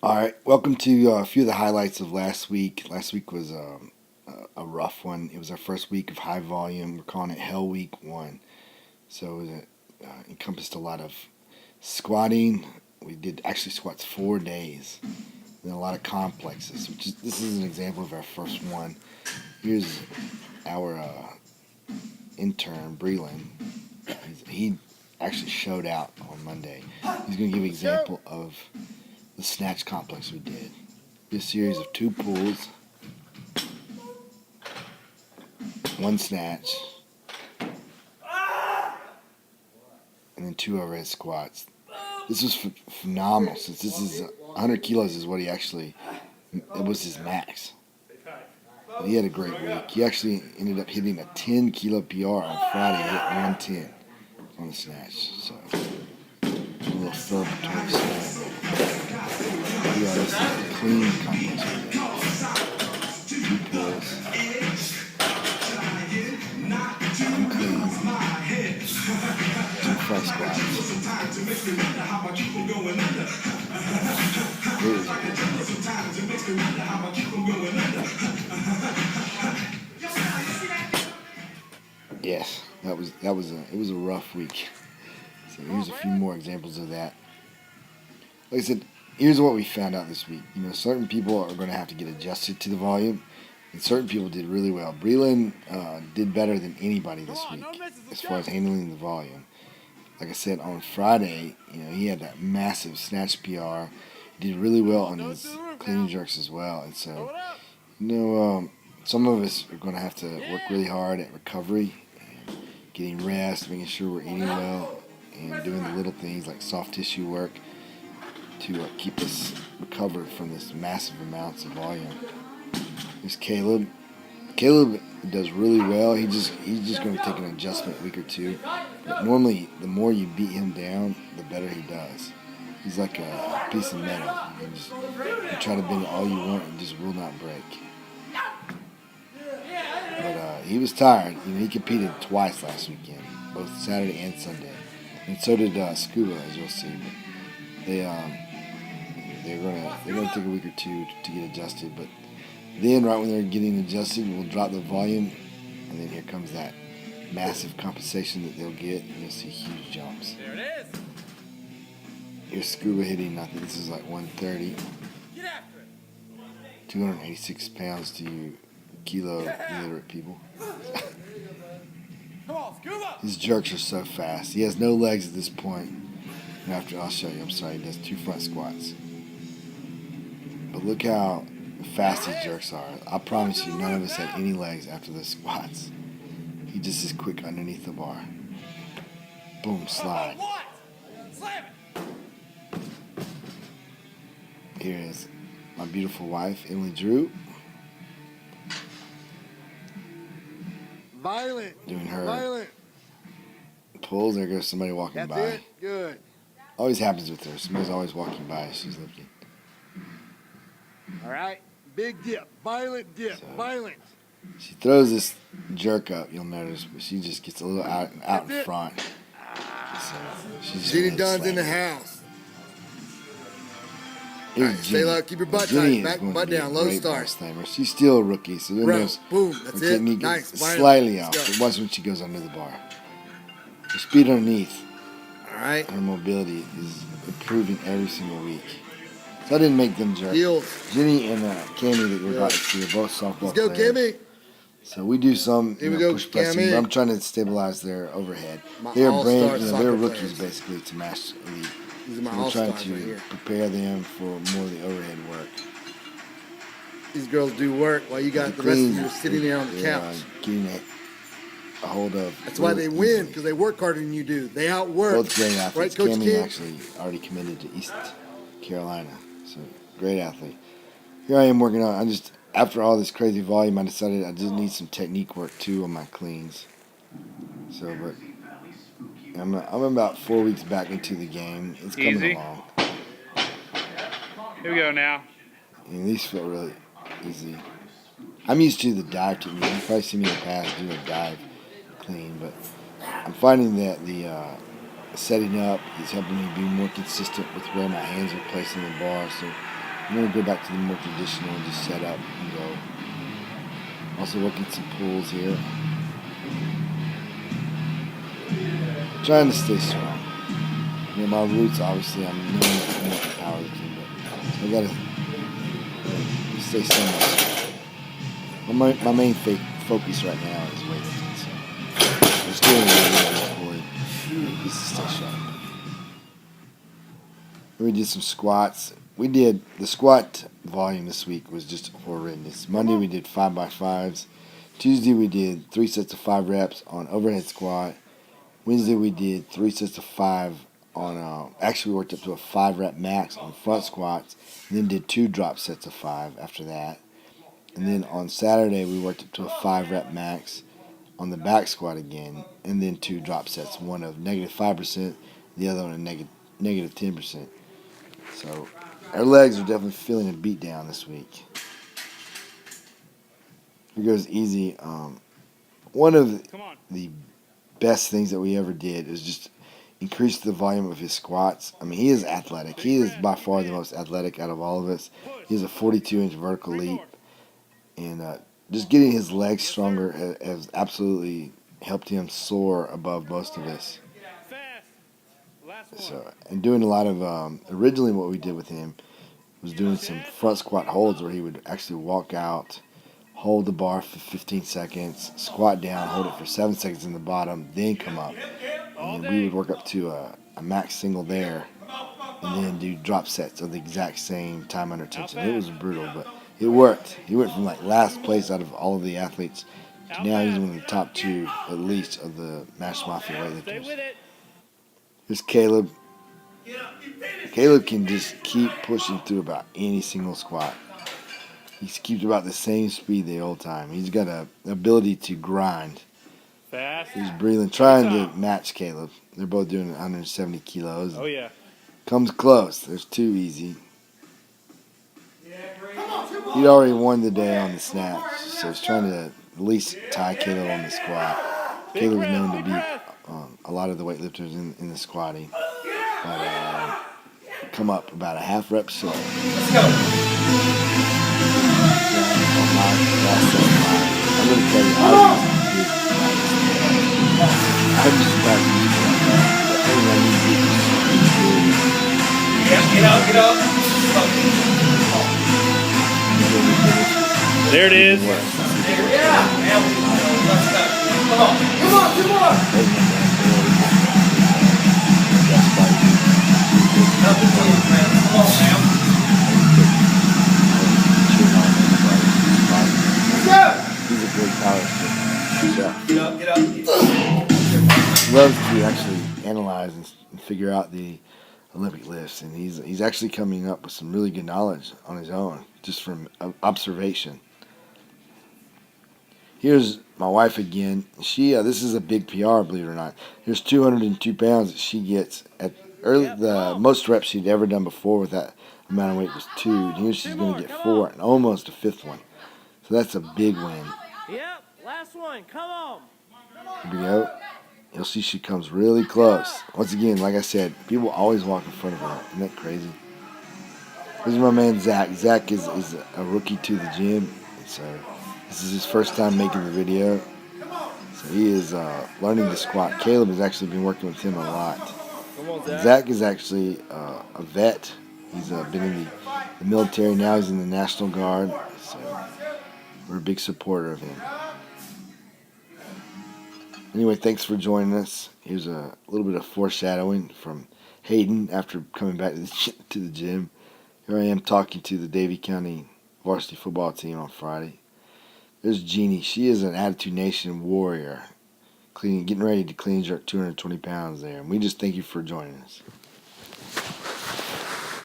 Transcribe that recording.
All right, welcome to a few of the highlights of last week. Last week was a rough one. It was our first week of high volume. We're calling it Hell Week 1. So it encompassed a lot of squatting. We did actually squats 4 days. And a lot of complexes. This is an example of our first one. Here's our intern, Breland. He actually showed out on Monday. He's going to give an example of the snatch complex we did. This series of 2 pulls, 1 snatch, and then 2 overhead squats. This was phenomenal since this is 100 kilos is what it was his max. He had a great week. He actually ended up hitting a 10 kilo PR on Friday. He hit 110 on the snatch. So a little celebratory snatch. Yeah, this is a clean complex with that. 2 pulls. Unclean. 2 front squats. Yes, it was a rough week. So here's a few more examples of that. Like I said, here's what we found out this week. Certain people are going to have to get adjusted to the volume, and certain people did really well. Breland did better than anybody this week as far as handling the volume. Like I said, on Friday, he had that massive snatch PR. He did really well on his clean jerks as well. And so, some of us are going to have to work really hard at recovery, and getting rest, making sure we're eating well, and doing the little things like soft tissue work to keep us recovered from this massive amounts of volume. There's Caleb. Caleb does really well. He's just going to take an adjustment week or two. But normally, the more you beat him down, the better he does. He's like a piece of metal. You try to bend it all you want, and just will not break. But he was tired. He competed twice last weekend, both Saturday and Sunday, and so did Scuba, as you'll see. But they're gonna take a week or two to get adjusted. But then, right when they're getting adjusted, we'll drop the volume, and then here comes that massive compensation that they'll get, and you'll see huge jumps. There it is. Here's Scuba hitting, I think this is like 130. Get after it. 286 pounds to you kilo illiterate people. Come on, scuba. His jerks are so fast. He has no legs at this point. And I'll show you. I'm sorry, he does 2 front squats. But look how fast his jerks are. I promise you, none of us had any legs after the squats. He just is quick underneath the bar. Boom, slide. Slam it. Here is my beautiful wife, Emily Drew, doing her pulls. There goes somebody walking by. That's it? Good. Always happens with her. Somebody's always walking by as she's lifting. All right. Big dip. Violent dip. Violent. She throws this jerk up, you'll notice, but she just gets a little out in front. So she's Jenny Dunn's in the house. Here's Right, stay low. Keep your butt Jenny tight. is going Butt to be down. a Low great start. bar slammer. She's still a rookie, so then Bro, boom. That's her it. technique Nice. is Violent. slightly off. Let's But go. watch when she goes under the bar. Her speed underneath, All right. her mobility is improving every single week. So I didn't make them jerk. Heels. Jenny and Cammy that we're about to see are both softball Let's go, players. Kimmy. So we do some Here we go, push pressing, Cammy. but I'm trying to stabilize their overhead. My They're all-star they're soccer rookies players. basically to Mash Elite. These are my So we're trying all-stars right to here. prepare them for more of the overhead work. These girls do work while you got the rest of you sitting there on the couch. Getting a hold of. That's why they win, because they work harder than you do. They outwork. Both great athletes. Right, Coach Cammy King? actually already committed to East Carolina, so great athlete. Here I am working on. After all this crazy volume, I decided I just need some technique work too on my cleans. So, but I'm about 4 weeks back into the game. It's coming Easy. along. Here we go now. And these feel really easy. I'm used to the dive technique. You've probably seen me in the past do a dive clean, but I'm finding that the setting up is helping me be more consistent with where my hands are placing the bar. So I'm going to go back to the more traditional and just set up and go. Also working some pulls here. Trying to stay strong. You know, my roots, obviously, I'm known for powerlifting, but so I got to stay somewhat strong. My main focus right now is weightlifting, so just doing it just to stay sharp. We did some squats. The squat volume this week was just horrendous. Monday we did 5x5s. Tuesday we did 3 sets of 5 reps on overhead squat. Wednesday we did 3 sets of 5 on, actually we worked up to a 5 rep max on front squats. And then did 2 drop sets of 5 after that. And then on Saturday we worked up to a 5 rep max on the back squat again. And then 2 drop sets, one of -5%, the other one of negative 10%. So our legs are definitely feeling a beat down this week. Here goes Easy. One of the best things that we ever did is just increase the volume of his squats. I mean, he is athletic. He is by far the most athletic out of all of us. He has a 42-inch vertical leap. And just getting his legs stronger has absolutely helped him soar above most of us. So, and doing a lot of, originally what we did with him was doing some front squat holds where he would actually walk out, hold the bar for 15 seconds, squat down, hold it for 7 seconds in the bottom, then come up. And we would work up to a max single there, and then do drop sets of the exact same time under tension. It was brutal, but it worked. He went from like last place out of all of the athletes to now he's one of the top 2, at least, of the MashMafia weightlifters. Here's Caleb. Caleb can just keep pushing through about any single squat. He keeps about the same speed the whole time. He's got an ability to grind. Fast. He's breathing, trying to match Caleb. They're both doing 170 kilos. Oh, yeah. Comes close. There's 2 easy. He'd already won the day on the snatch, so he's trying to at least tie Caleb on the squat. Caleb was known to beat a lot of the weightlifters in the squatting. But come up about a half rep short. Let's go. I'm going to tell you, I'm just about to use that. Get up. There it is. Yeah, man. Let's go. Come on. 2 more. Nothing to lose, man. Come on, man. He's a great power. Get up. He loves to actually analyze and figure out the Olympic lifts, and he's actually coming up with some really good knowledge on his own, just from observation. Here's my wife again. She this is a big PR, believe it or not. Here's 202 pounds that she gets at the most reps she'd ever done before with that amount of weight was 2. And here she's going to get 4 and almost a 5th one. So that's a big win. Yep, last one. Come on. Here we go. You'll see she comes really close. Once again, like I said, people always walk in front of her. Isn't that crazy? Here's my man Zach. Zach is a rookie to the gym. So this is his first time making the video. So he is learning to squat. Caleb has actually been working with him a lot. And Zach is actually a vet. He's been in the military. Now he's in the National Guard. So we're a big supporter of him. Anyway, thanks for joining us. Here's a little bit of foreshadowing from Hayden after coming back to the gym. Here I am talking to the Davie County varsity football team on Friday. There's Jeannie. She is an Attitude Nation warrior, getting ready to clean jerk 220 pounds there. And we just thank you for joining us.